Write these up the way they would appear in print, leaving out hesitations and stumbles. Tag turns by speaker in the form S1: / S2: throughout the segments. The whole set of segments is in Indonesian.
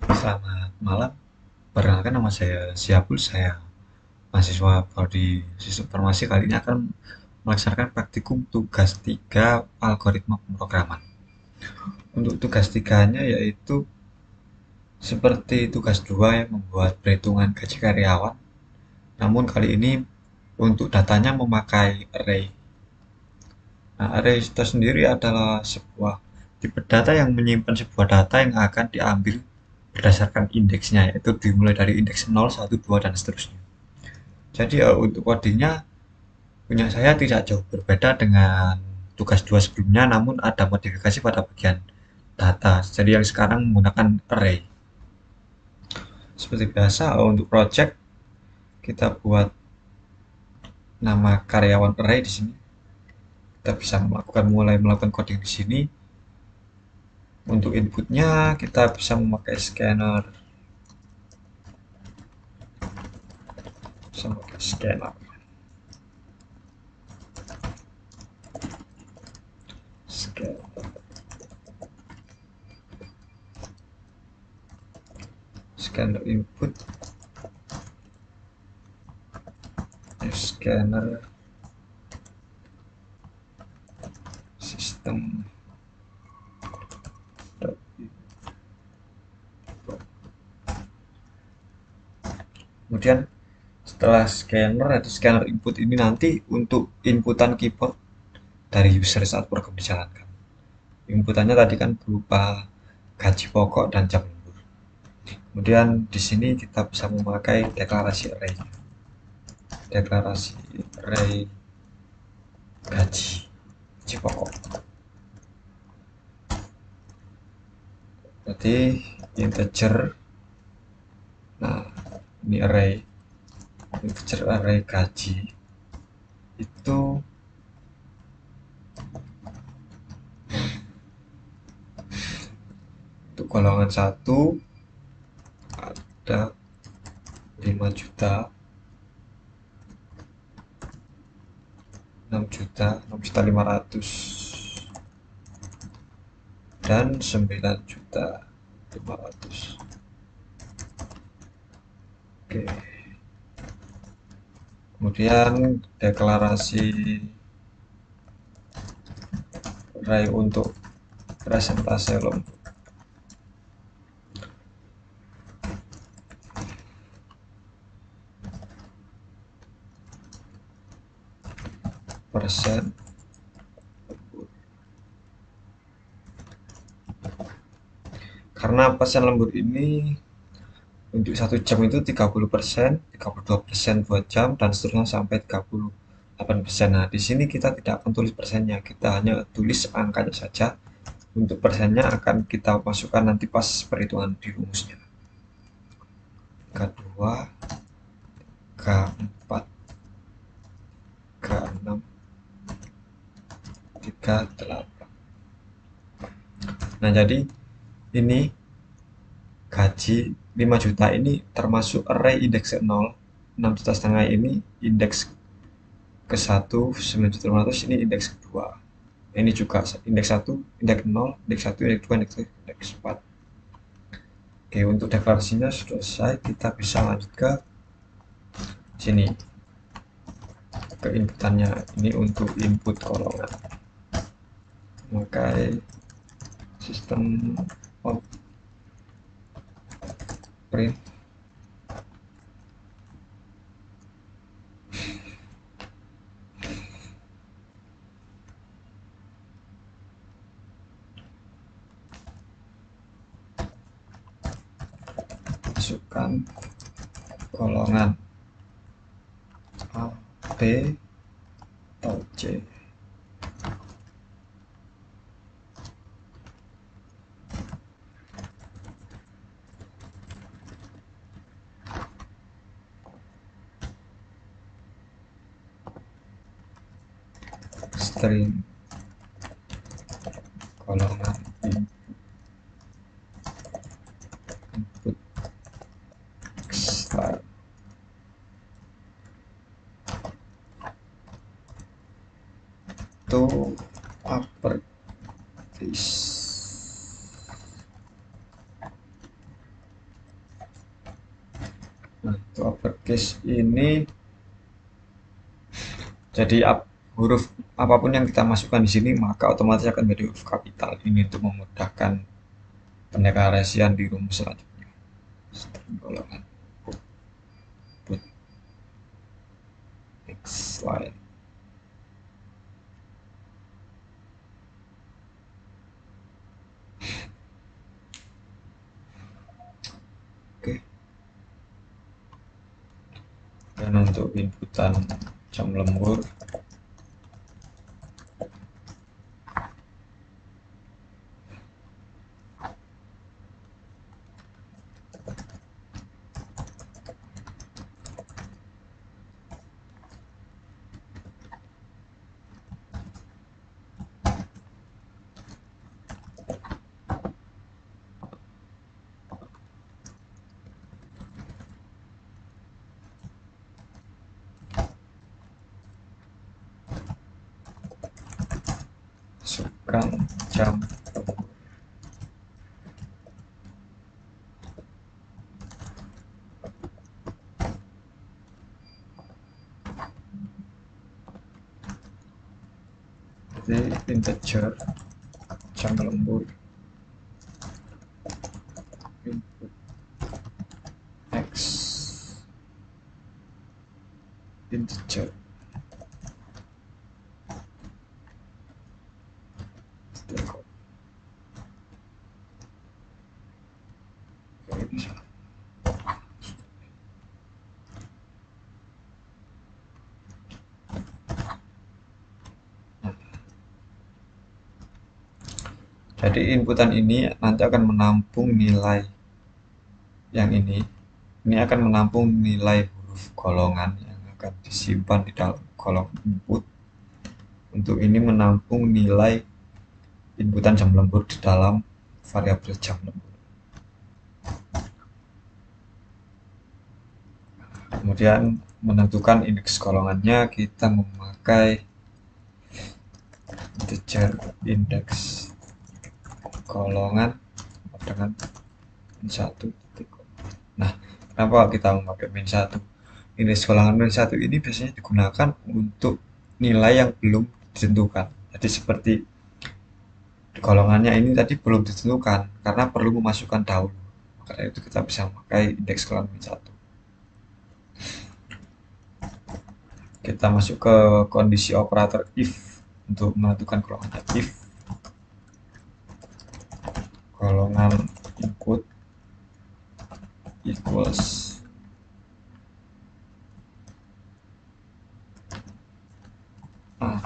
S1: Selamat malam, perkenalkan nama saya Syabul, saya mahasiswa Prodi Sistem Informasi. Kali ini akan melaksanakan praktikum tugas 3 algoritma pemrograman. Untuk tugas tiganya yaitu seperti tugas 2 yang membuat perhitungan gaji karyawan, namun kali ini untuk datanya memakai array. Nah, array itu sendiri adalah sebuah tipe data yang menyimpan sebuah data yang akan diambil berdasarkan indeksnya, yaitu dimulai dari indeks 0, 1, 2, dan seterusnya. Jadi untuk codingnya punya saya tidak jauh berbeda dengan tugas 2 sebelumnya, namun ada modifikasi pada bagian data. Jadi yang sekarang menggunakan array. Seperti biasa untuk project kita buat nama karyawan array di sini. Kita bisa mulai melakukan coding di sini. Untuk inputnya kita bisa memakai scanner, scanner, scanner input, scanner sistem. Kemudian setelah scanner atau scanner input ini nanti untuk inputan keyboard dari user saat program dijalankan. Inputannya tadi kan berupa gaji pokok dan jam lembur. Kemudian di sini kita bisa memakai deklarasi array. Deklarasi array gaji pokok. Berarti integer. Nah, ini array. Integer array gaji itu untuk golongan 1 ada 5 juta, 6 juta, 6 juta 500, dan 9 juta 500. Oke. Kemudian deklarasi array untuk presentase lembut. Persen. Karena persen lembur ini untuk 1 jam itu 30%, 32% buat jam, dan seterusnya sampai 38%. Nah, di sini kita tidak akan tulis persennya, kita hanya tulis angkanya saja. Untuk persennya akan kita masukkan nanti pas perhitungan di rumusnya. K2, K4, K6, 38. Nah, jadi ini gaji 5 juta ini termasuk array indeks 0, 6 juta setengah ini indeks ke-1, 9 juta 500 ini indeks kedua. Ini juga indeks 1, indeks 0, indeks 1, indeks 2, indeks 3, indeks 4. Oke, untuk deklarasinya sudah selesai, kita bisa lanjut ke sini. Ke inputannya, ini untuk input golongan. Memakai sistem out print masukkan golongan A, B, atau C. String golongan input style to uppercase. Nah, itu uppercase ini jadi huruf apapun yang kita masukkan di sini maka otomatis akan menjadi huruf kapital. Ini untuk memudahkan pendeklarasian di rumus selanjutnya. String golongan put next line. Oke. Dan untuk inputan jam lembur masukkan jam lembur. Jadi integer jam lembur input x integer jadi inputan ini nanti akan menampung nilai yang ini akan menampung nilai huruf golongan yang akan disimpan di dalam kolom input. Untuk ini menampung nilai inputan jam lembur di dalam variabel jam lembur. Kemudian menentukan indeks golongannya kita memakai integer indeks golongan dengan min 1. Nah, kenapa kita memakai min 1? Indeks golongan min 1 ini biasanya digunakan untuk nilai yang belum ditentukan. Jadi seperti golongannya ini tadi belum ditentukan karena perlu memasukkan dahulu. Karena itu kita bisa memakai indeks golongan min 1. Kita masuk ke kondisi operator if untuk menentukan golongannya. If golongan input equals A.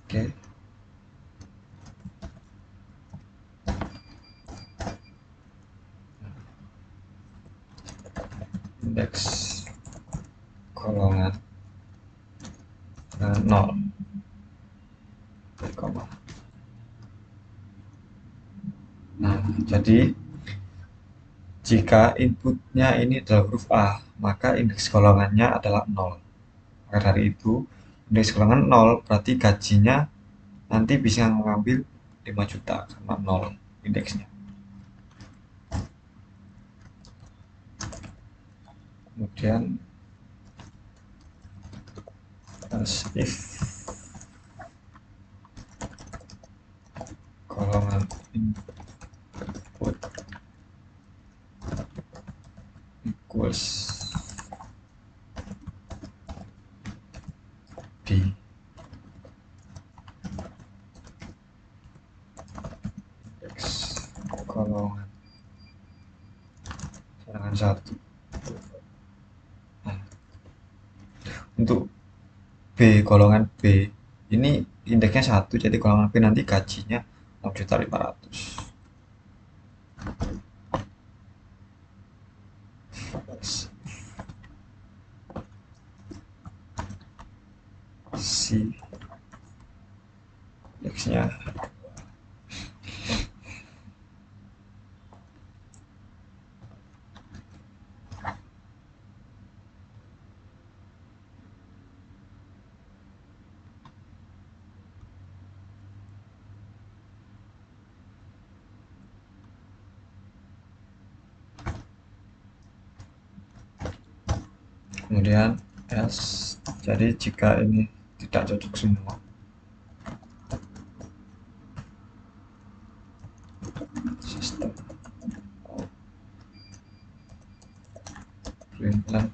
S1: Oke. Indeks golongan 0, koma. Nah, jadi jika inputnya ini adalah huruf A, maka indeks golongannya adalah 0. Maka dari itu, indeks golongan 0 berarti gajinya nanti bisa mengambil 5 juta karena 0 indeksnya. Kemudian if golongan input equals B, indeks golongan dengan 1. Nah, untuk B golongan B ini indeksnya 1, jadi golongan B nanti gajinya 6.500.000. C indeksnya kemudian else. Jadi jika ini tidak cocok semua, sistem println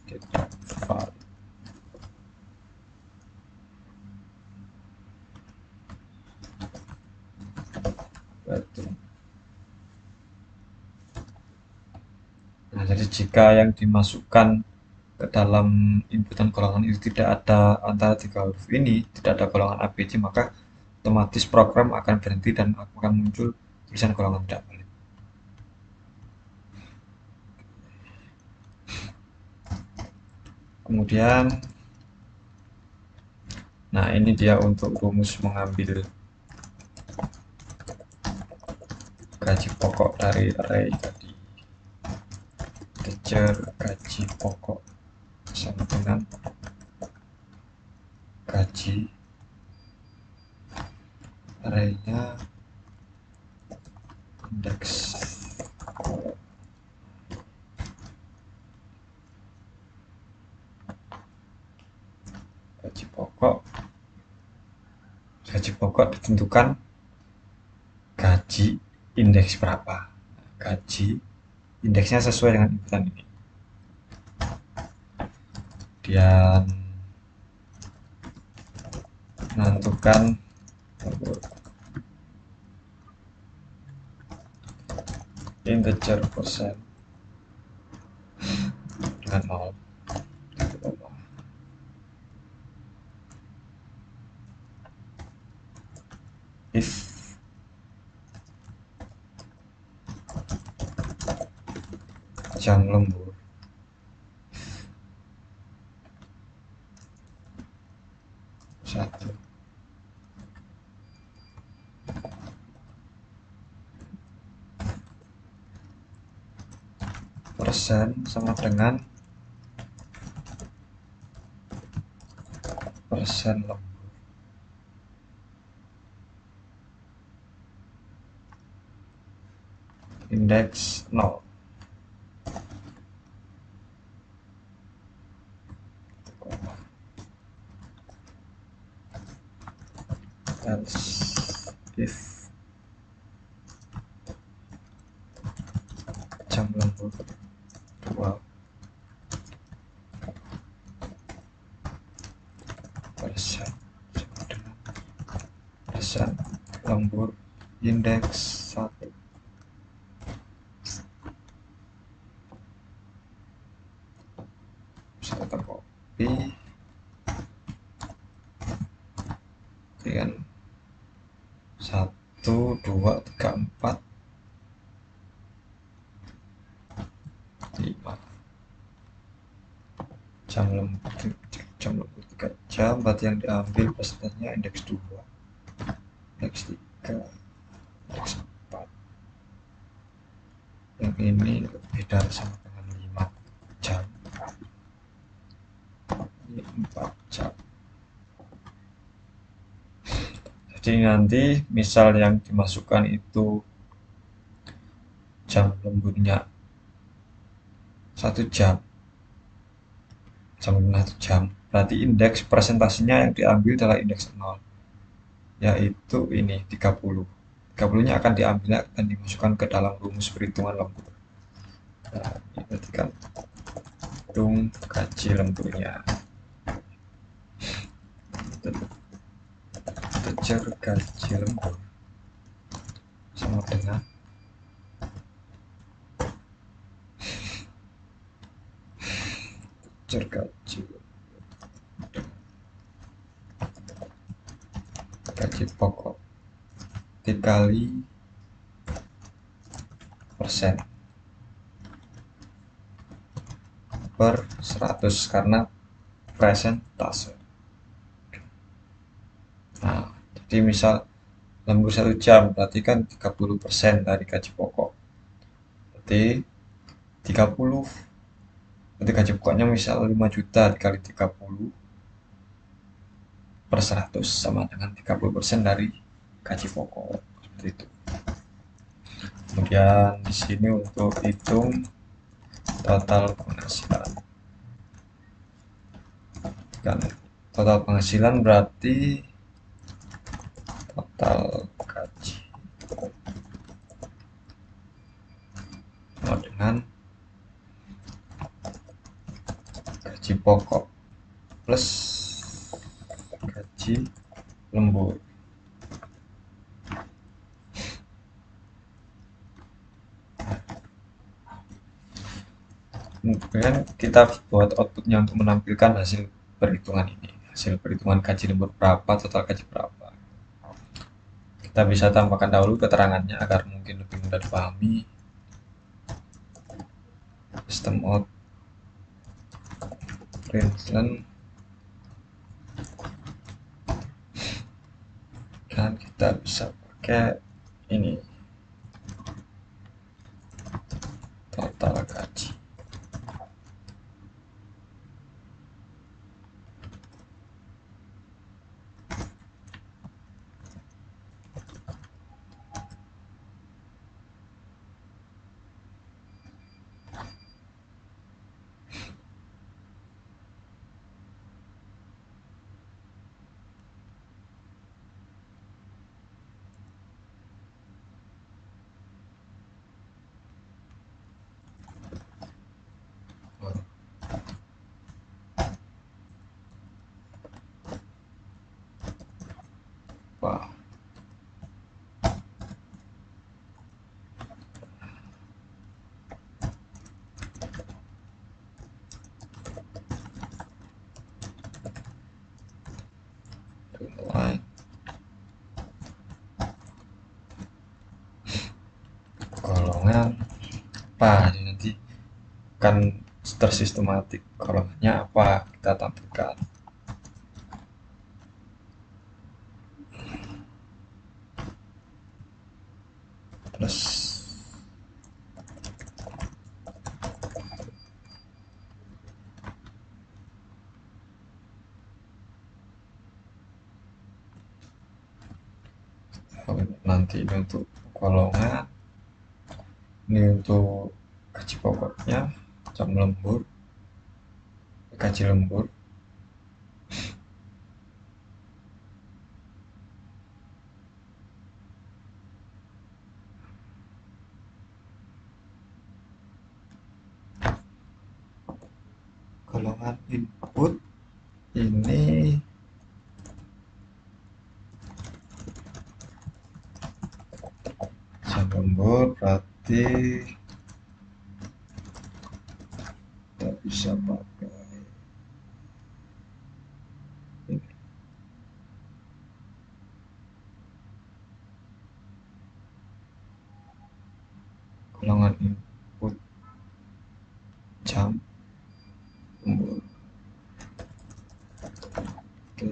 S1: tidak valid. Betul. Nah, jadi jika yang dimasukkan ke dalam inputan golongan itu tidak ada antara tiga huruf ini, tidak ada golongan ABC, maka otomatis program akan berhenti dan akan muncul tulisan golongan tidak valid. Kemudian, nah ini dia untuk rumus mengambil gaji pokok dari array tadi. Integer gaji pokok sama dengan gaji arraynya indeks gaji pokok ditentukan gaji indeks berapa. Gaji indeksnya sesuai dengan inputan ini. Kemudian menentukan integer persen dengan 0. If jam lembur satu persen sama dengan persen lembur. Indeks 0. Else if jam lembur 2 persen sama dengan persen lembur indeks 1. Bisa kita copy dengan 1, 2, 3, 4, 5 jam lembur 3 jam, berarti yang diambil persentasenya indeks 2, indeks 3, indeks 4. Yang ini lebih dari sama dengan 5 jam, ini 4 jam. Jadi nanti misal yang dimasukkan itu jam lemburnya 1 jam, sampai 1 jam, berarti indeks presentasinya yang diambil adalah indeks 0, yaitu ini 30. 30 nya akan diambil dan dimasukkan ke dalam rumus perhitungan lembur. Nah, ini berarti kan hitung gaji lemburnya. Integer gaji lembur sama dengan integer gaji pokok dikali persen per 100 karena presentase. Nah, jadi misal lembur 1 jam berarti kan 30% dari gaji pokok. Berarti 30, berarti gaji pokoknya misal 5 juta dikali 30 per 100 sama dengan 30% dari gaji pokok seperti itu. Kemudian di sini untuk hitung total penghasilan. Kan total penghasilan berarti total gaji sama dengan gaji pokok plus gaji lembur. Kemudian kita buat outputnya untuk menampilkan hasil perhitungan ini. Hasil perhitungan gaji lembur berapa, total gaji berapa. Kita bisa tambahkan dahulu keterangannya agar mungkin lebih mudah dipahami. System out println, dan kita bisa pakai ini total gaji. Wah, mulai golongan apa ini nanti kan tersistematik, golongannya apa kita tampilkan. Plus nanti ini untuk golongan, ini untuk gaji pokoknya, jam lembur, gaji lembur. Golongan input ini jam lembur, berarti kita bisa pakai ini. Golongan input jam lembur. Oke.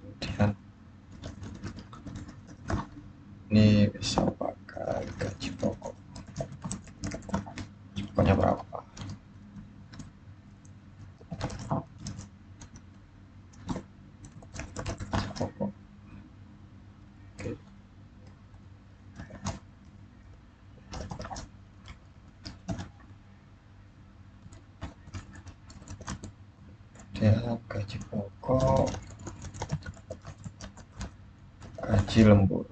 S1: Kemudian ini bisa pakai gaji pokok. Gaji pokoknya berapa? Gaji pokok. Oke. Dan gaji pokok, gaji lembur.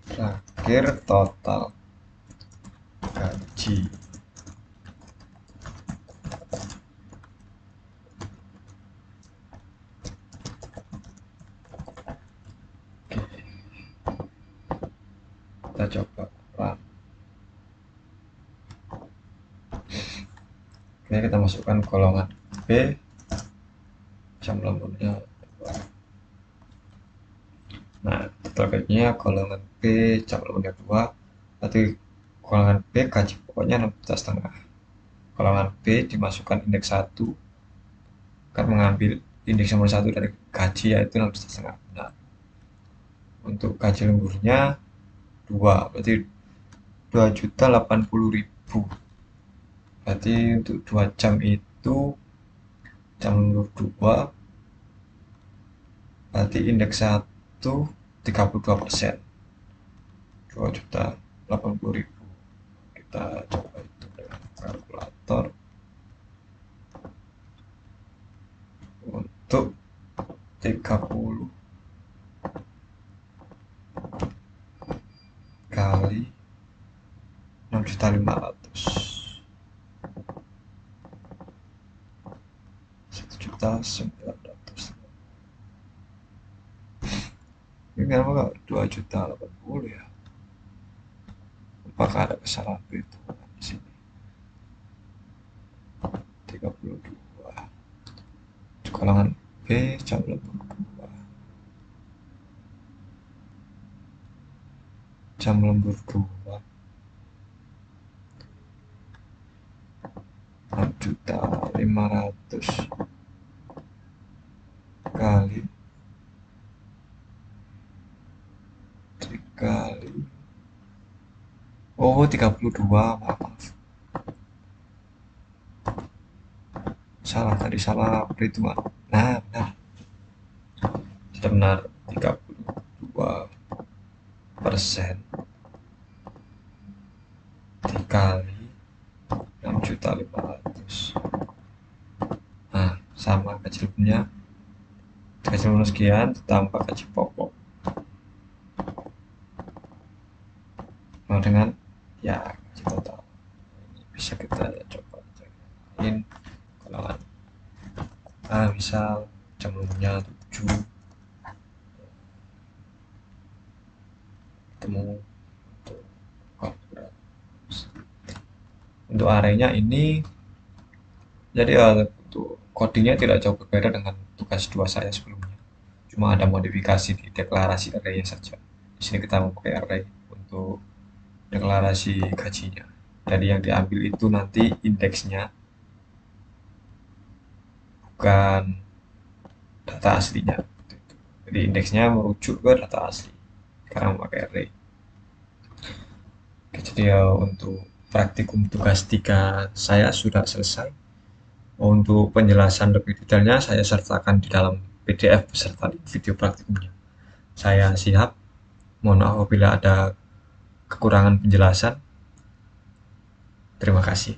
S1: Terakhir total gaji. Kita coba run. Oke, kita masukkan golongan B, jam lemburnya 2. Nah, total gajinya golongan B, jam lemburnya 2, berarti golongan B gaji pokoknya 6,5. Golongan B dimasukkan indeks 1, kan mengambil indeks nomor 1 dari gaji yaitu 6,5. Nah, untuk gaji lemburnya 2, berarti 2.080.000. Berarti untuk 2 jam itu jam lembur 2, berarti indeks 1 32%, 2.080.000. Kita coba hitung dengan kalkulator untuk 30 kali 6.500.000, 1.900.000. Ini kenapa 2.080.000 ya? Apakah ada kesalahan perhitungan di sini? 32 Kalangan B jam lembur 2, jam lembur 2 6.500.000 kali dikali 32, maaf, salah perhitungan. Nah, benar, sudah benar, 32% dikali 6.500.000. Nah, sama gaji lebihnya, gaji lebih sekian ditambah gaji pokok, sama dengan ya gaji total. Ini bisa kita coba cariin kalau misal jam lemburnya 7, ketemu untuk untuk arenya ini. Jadi untuk codingnya tidak jauh berbeda dengan tugas 2 saya sebelumnya. Cuma ada modifikasi di deklarasi array saja. Di sini kita memakai array untuk deklarasi gajinya. Jadi yang diambil itu nanti indeksnya, bukan data aslinya. Jadi indeksnya merujuk ke data asli karena memakai array. Oke, jadi untuk praktikum tugas 3 saya sudah selesai. Untuk penjelasan lebih detailnya saya sertakan di dalam PDF beserta video praktikumnya. Saya siap. Mohon maaf apabila ada kekurangan penjelasan. Terima kasih.